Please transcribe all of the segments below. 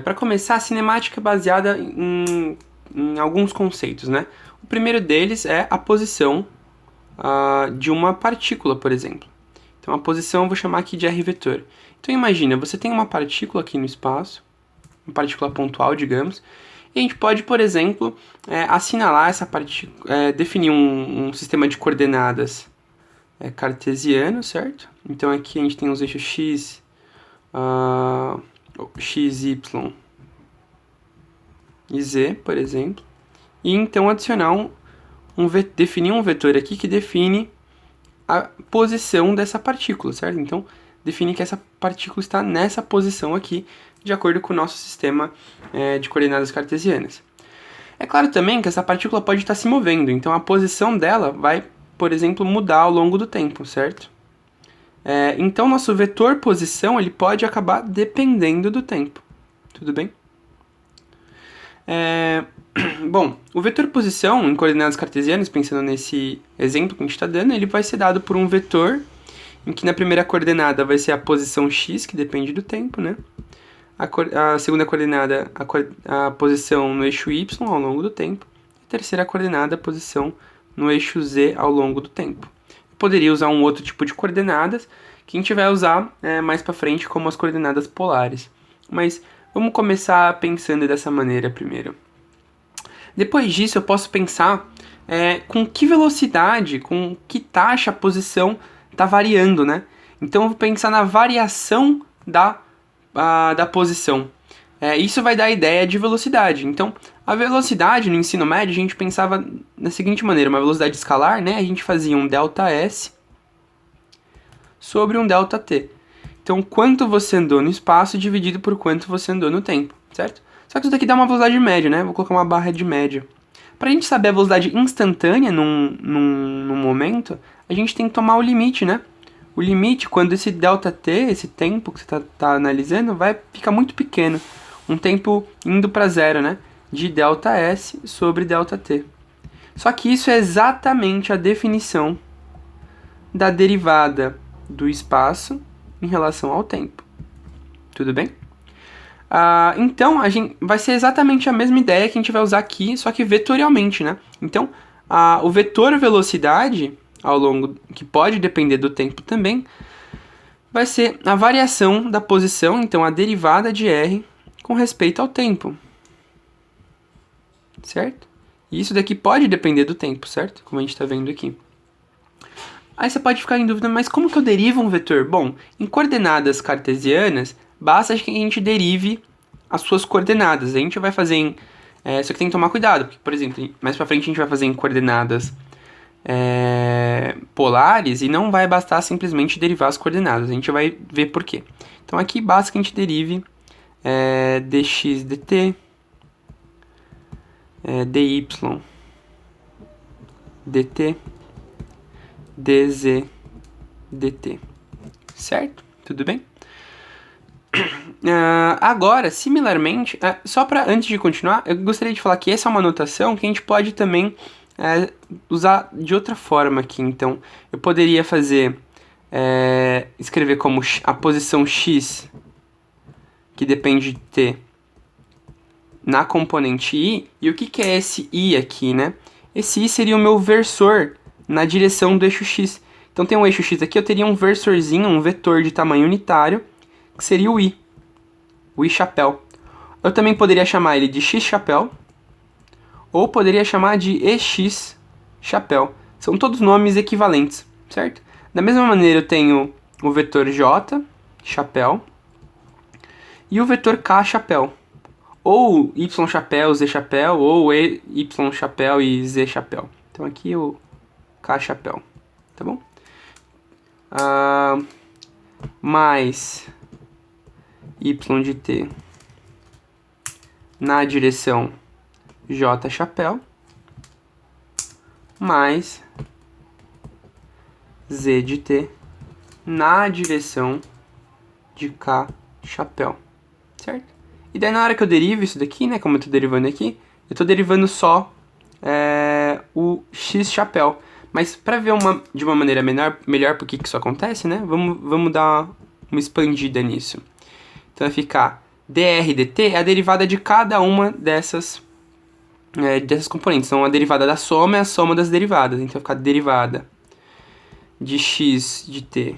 Para começar, a cinemática é baseada em alguns conceitos, né? O primeiro deles é a posição de uma partícula, por exemplo. Então, a posição eu vou chamar aqui de R-vetor. Então, imagina, você tem uma partícula aqui no espaço, uma partícula pontual, digamos, e a gente pode, por exemplo, assinalar essa partícula, definir um sistema de coordenadas cartesiano, certo? Então, aqui a gente tem os eixos x, x, y e z, por exemplo. E então adicionar definir um vetor aqui que define a posição dessa partícula, certo? Então, definir que essa partícula está nessa posição aqui, de acordo com o nosso sistema de coordenadas cartesianas. É claro também que essa partícula pode estar se movendo, então a posição dela vai, por exemplo, mudar ao longo do tempo, certo? Então, nosso vetor posição ele pode acabar dependendo do tempo. Tudo bem? Bom, o vetor posição em coordenadas cartesianas, pensando nesse exemplo que a gente está dando, ele vai ser dado por um vetor em que na primeira coordenada vai ser a posição x, que depende do tempo, né? A segunda coordenada, a posição no eixo y ao longo do tempo. A terceira coordenada, a posição no eixo z ao longo do tempo. Eu poderia usar um outro tipo de coordenadas que a gente vai usar mais para frente como as coordenadas polares. Mas vamos começar pensando dessa maneira primeiro. Depois disso, eu posso pensar com que velocidade, com que taxa a posição está variando, né? Então, eu vou pensar na variação da posição. Isso vai dar a ideia de velocidade. Então, a velocidade no ensino médio, a gente pensava da seguinte maneira, uma velocidade escalar, né? A gente fazia um ΔS sobre um ΔT. Então, quanto você andou no espaço dividido por quanto você andou no tempo, certo? Só que isso daqui dá uma velocidade média, né? Vou colocar uma barra de média. Para a gente saber a velocidade instantânea num momento, a gente tem que tomar o limite, né? O limite, quando esse ΔT, esse tempo que você tá analisando, vai ficar muito pequeno. Um tempo indo para zero, né? De ΔS sobre ΔT. Só que isso é exatamente a definição da derivada do espaço em relação ao tempo. Tudo bem? Então, vai ser exatamente a mesma ideia que a gente vai usar aqui, só que vetorialmente, né? Então, o vetor velocidade, ao longo, que pode depender do tempo também, vai ser a variação da posição, então a derivada de r com respeito ao tempo. Certo? E isso daqui pode depender do tempo, certo? Como a gente está vendo aqui. Aí você pode ficar em dúvida, mas como que eu derivo um vetor? Bom, em coordenadas cartesianas, basta que a gente derive as suas coordenadas. A gente vai fazer só que tem que tomar cuidado, porque, por exemplo, mais pra frente a gente vai fazer em coordenadas polares e não vai bastar simplesmente derivar as coordenadas. A gente vai ver por quê. Então aqui basta que a gente derive dx dt, dy dt, dz dt. Certo? Tudo bem? Agora, similarmente, antes de continuar, eu gostaria de falar que essa é uma notação que a gente pode também usar de outra forma aqui. Então, eu poderia escrever como a posição x, que depende de t, na componente i. E o que é esse i aqui, né? Esse i seria o meu versor na direção do eixo x. Então, tem um eixo x aqui, eu teria um versorzinho, um vetor de tamanho unitário, que seria o i chapéu. Eu também poderia chamar ele de x chapéu, ou poderia chamar de ex chapéu. São todos nomes equivalentes, certo? Da mesma maneira eu tenho o vetor j chapéu e o vetor k chapéu, ou y chapéu, z chapéu, ou y chapéu e z chapéu. Então aqui o k chapéu, tá bom? Mais y de t na direção j chapéu mais z de t na direção de k chapéu, certo? E daí na hora que eu derivo isso daqui, né, como eu estou derivando aqui, eu estou derivando só o x chapéu. Mas para ver de uma maneira melhor por que isso acontece, né, vamos dar uma expandida nisso. Então vai ficar dr dt é a derivada de cada uma dessas componentes. Então, a derivada da soma é a soma das derivadas. Então, vai ficar derivada de x de t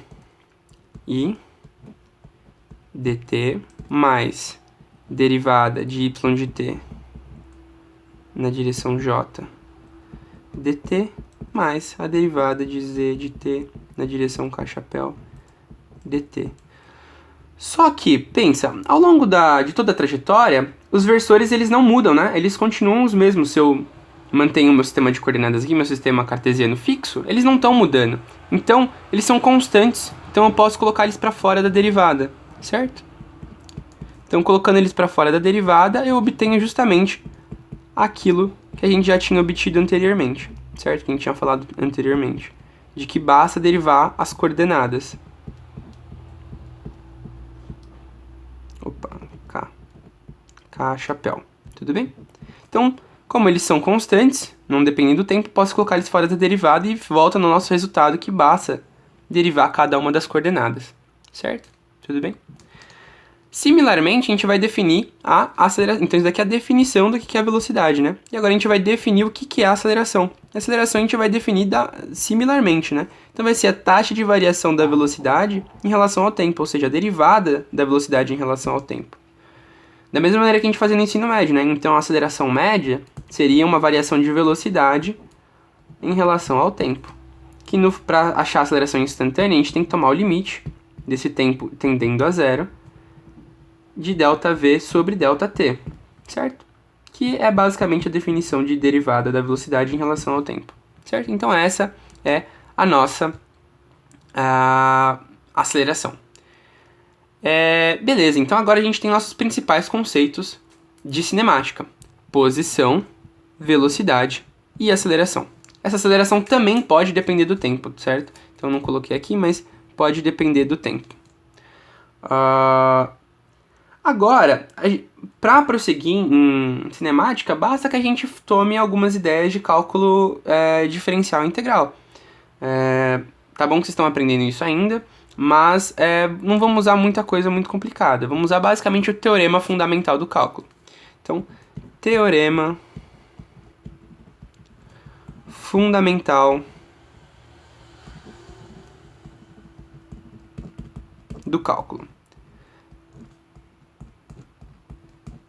e dt mais derivada de y de t na direção j dt mais a derivada de z de t na direção k-chapéu dt. Só que, pensa, ao longo de toda a trajetória, os versores eles não mudam, né? Eles continuam os mesmos. Se eu mantenho o meu sistema de coordenadas aqui, meu sistema cartesiano fixo, eles não estão mudando. Então, eles são constantes. Então, eu posso colocar eles para fora da derivada, certo? Então, colocando eles para fora da derivada, eu obtenho justamente aquilo que a gente já tinha obtido anteriormente, certo? Que a gente tinha falado anteriormente. De que basta derivar as coordenadas. Opa, K-chapéu. Tudo bem? Então, como eles são constantes, não dependem do tempo, posso colocar eles fora da derivada e volta no nosso resultado que basta derivar cada uma das coordenadas. Certo? Tudo bem? Similarmente, a gente vai definir a aceleração. Então, isso daqui é a definição do que é a velocidade, né? E agora a gente vai definir o que é a aceleração. A aceleração a gente vai definir similarmente, né? Então, vai ser a taxa de variação da velocidade em relação ao tempo, ou seja, a derivada da velocidade em relação ao tempo. Da mesma maneira que a gente fazia no ensino médio, né? Então, a aceleração média seria uma variação de velocidade em relação ao tempo. Que para achar a aceleração instantânea, a gente tem que tomar o limite desse tempo tendendo a zero de ΔV sobre ΔT, certo? Que é basicamente a definição de derivada da velocidade em relação ao tempo, certo? Então essa é a nossa aceleração. Beleza, então agora a gente tem nossos principais conceitos de cinemática: posição, velocidade e aceleração. Essa aceleração também pode depender do tempo, certo? Então eu não coloquei aqui, mas pode depender do tempo. Agora, para prosseguir em cinemática, basta que a gente tome algumas ideias de cálculo diferencial integral. Tá bom que vocês estão aprendendo isso ainda, mas não vamos usar muita coisa muito complicada. Vamos usar basicamente o teorema fundamental do cálculo. Então, teorema fundamental do cálculo.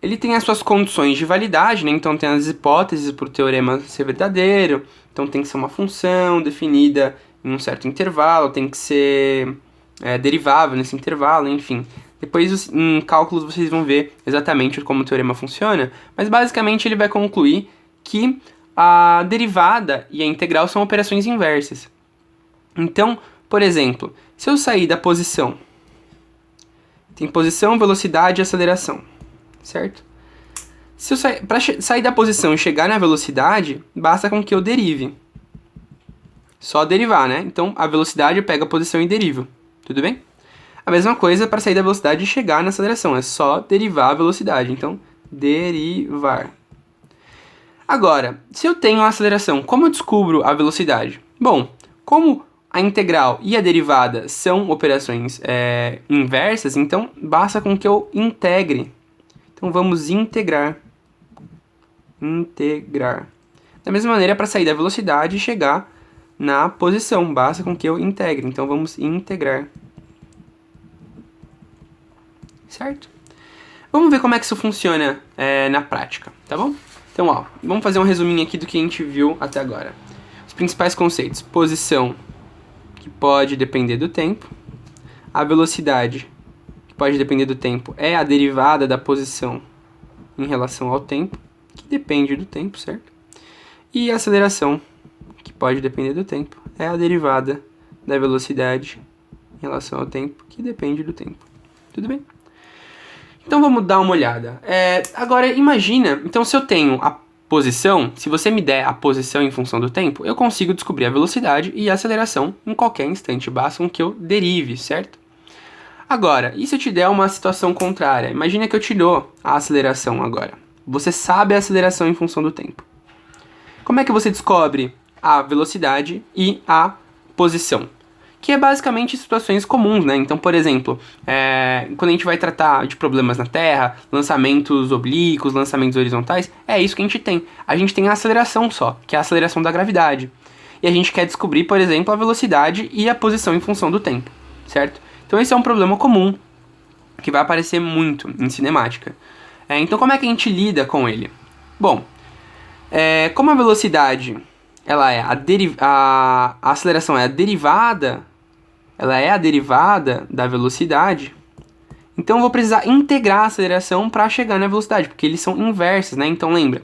Ele tem as suas condições de validade, né? Então tem as hipóteses para o teorema ser verdadeiro, então tem que ser uma função definida em um certo intervalo, tem que ser derivável nesse intervalo, enfim. Depois em cálculos vocês vão ver exatamente como o teorema funciona, mas basicamente ele vai concluir que a derivada e a integral são operações inversas. Então, por exemplo, se eu sair da posição, tem posição, velocidade e aceleração. Certo? Se eu para sair da posição e chegar na velocidade, basta com que eu derive. Só derivar, né? Então, a velocidade eu pego a posição e derivo. Tudo bem? A mesma coisa para sair da velocidade e chegar na aceleração. É só derivar a velocidade. Então, derivar. Agora, se eu tenho a aceleração, como eu descubro a velocidade? Bom, como a integral e a derivada são operações inversas, então basta com que eu integre. Então, vamos integrar. Integrar. Da mesma maneira, para sair da velocidade e chegar na posição, basta com que eu integre. Então, vamos integrar. Certo? Vamos ver como é que isso funciona na prática, tá bom? Então, ó, vamos fazer um resuminho aqui do que a gente viu até agora. Os principais conceitos: posição, que pode depender do tempo. A velocidade, pode depender do tempo, é a derivada da posição em relação ao tempo, que depende do tempo, certo? E a aceleração, que pode depender do tempo, é a derivada da velocidade em relação ao tempo, que depende do tempo. Tudo bem? Então vamos dar uma olhada. Agora imagina, então se eu tenho a posição, se você me der a posição em função do tempo, eu consigo descobrir a velocidade e a aceleração em qualquer instante, basta que eu derive, certo? Agora, e se eu te der uma situação contrária? Imagina que eu te dou a aceleração agora. Você sabe a aceleração em função do tempo. Como é que você descobre a velocidade e a posição? que é basicamente situações comuns, né? Então, por exemplo, quando a gente vai tratar de problemas na Terra, lançamentos oblíquos, lançamentos horizontais, é isso que a gente tem. A gente tem a aceleração só, que é a aceleração da gravidade. E a gente quer descobrir, por exemplo, a velocidade e a posição em função do tempo, certo? Então esse é um problema comum, que vai aparecer muito em cinemática. Então como é que a gente lida com ele? Bom, como a velocidade, ela é a aceleração é a derivada, ela é a derivada da velocidade, então eu vou precisar integrar a aceleração para chegar na velocidade, porque eles são inversos, né? Então lembra,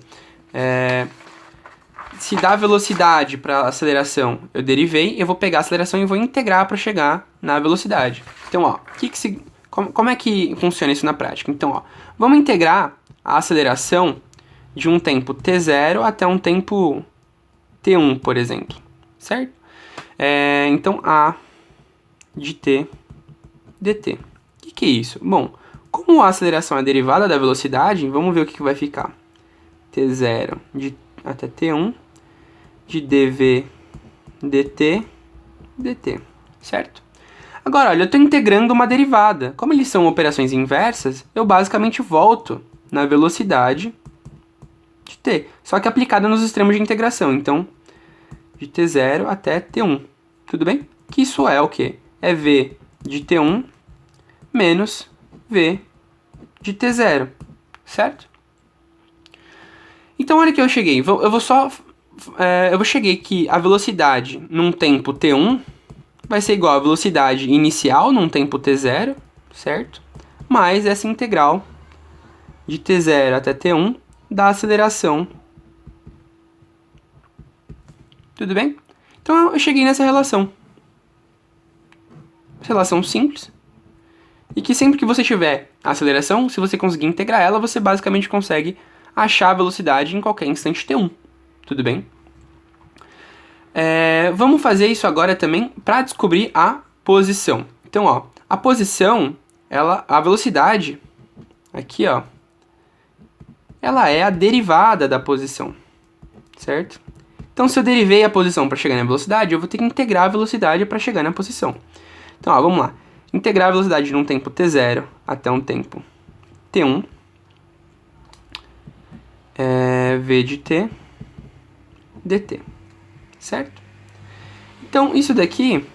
se dá velocidade para a aceleração, eu derivei, eu vou pegar a aceleração e vou integrar para chegar na velocidade. Então, ó, como é que funciona isso na prática? Então, ó, vamos integrar a aceleração de um tempo t0 até um tempo t1, por exemplo, certo? Então, a de t dt. O que é isso? Bom, como a aceleração é derivada da velocidade, vamos ver o que vai ficar. t0 até t1 de dv dt, certo? Agora, olha, eu estou integrando uma derivada. Como eles são operações inversas, eu basicamente volto na velocidade de t, só que aplicada nos extremos de integração. Então, de t0 até t1, tudo bem? Que isso é o quê? É v de t1 menos v de t0, certo? Então, olha que eu cheguei. Eu cheguei que a velocidade num tempo t1 vai ser igual à velocidade inicial num tempo t0, certo? Mais essa integral de t0 até t1 da aceleração. Tudo bem? Então eu cheguei nessa relação. Relação simples. E que sempre que você tiver a aceleração, se você conseguir integrar ela, você basicamente consegue achar a velocidade em qualquer instante t1. Tudo bem? Vamos fazer isso agora também para descobrir a posição. Então, ó, a posição, a velocidade, aqui, ó, ela é a derivada da posição, certo? Então, se eu derivei a posição para chegar na velocidade, eu vou ter que integrar a velocidade para chegar na posição. Então, ó, vamos lá. Integrar a velocidade de um tempo t0 até um tempo t1, v de t dt, certo? Então, isso daqui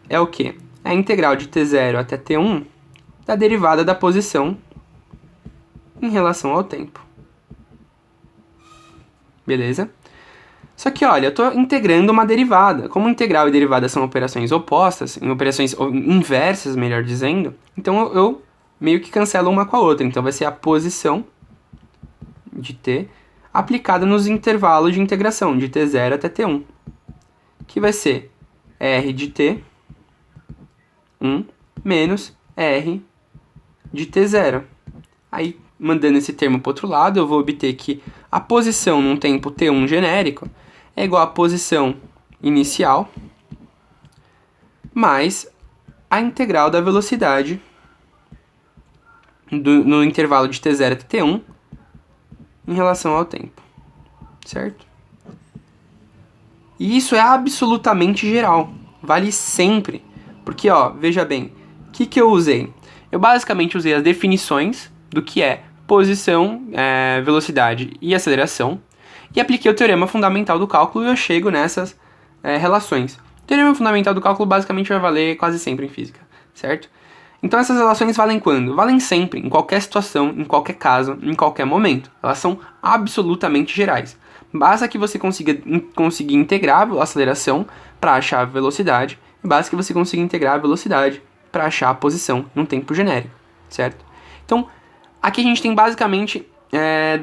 é o quê? É a integral de t0 até t1 da derivada da posição em relação ao tempo. Beleza? Só que, olha, eu estou integrando uma derivada. Como integral e derivada são operações opostas, operações inversas, melhor dizendo, então eu meio que cancelo uma com a outra. Então vai ser a posição de t aplicada nos intervalos de integração, de t0 até t1, que vai ser r de t1 menos r de t0. Aí, mandando esse termo para o outro lado, eu vou obter que a posição num tempo t1 genérico é igual à posição inicial mais a integral da velocidade no intervalo de t0 até t1 em relação ao tempo, certo? E isso é absolutamente geral, vale sempre, porque, ó, veja bem, o que eu usei? Eu basicamente usei as definições do que é posição, velocidade e aceleração, e apliquei o teorema fundamental do cálculo e eu chego nessas relações. O teorema fundamental do cálculo basicamente vai valer quase sempre em física, certo? Então essas relações valem quando? Valem sempre, em qualquer situação, em qualquer caso, em qualquer momento. Elas são absolutamente gerais. Basta que você consiga conseguir integrar a aceleração para achar a velocidade, e basta que você consiga integrar a velocidade para achar a posição num tempo genérico, certo? Então, aqui a gente tem basicamente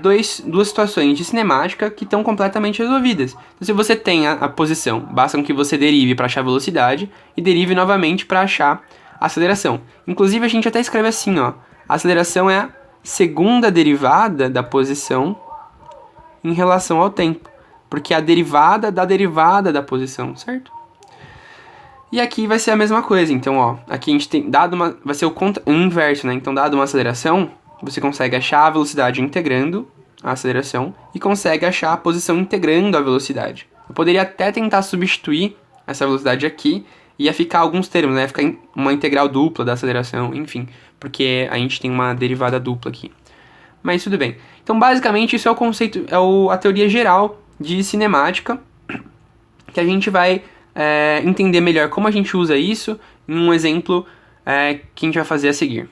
duas situações de cinemática que estão completamente resolvidas. Então, se você tem a posição, basta que você derive para achar a velocidade e derive novamente para achar a aceleração. Inclusive, a gente até escreve assim, ó, a aceleração é a segunda derivada da posição em relação ao tempo, porque é a derivada da posição, certo? E aqui vai ser a mesma coisa. Então, ó, aqui a gente tem vai ser o inverso, né? Então, dado uma aceleração, você consegue achar a velocidade integrando a aceleração e consegue achar a posição integrando a velocidade. Eu poderia até tentar substituir essa velocidade aqui ia ficar alguns termos, né? Ia ficar uma integral dupla da aceleração, enfim, porque a gente tem uma derivada dupla aqui. Mas tudo bem. Então, basicamente, isso é o conceito, a teoria geral de cinemática, que a gente vai entender melhor como a gente usa isso em um exemplo que a gente vai fazer a seguir.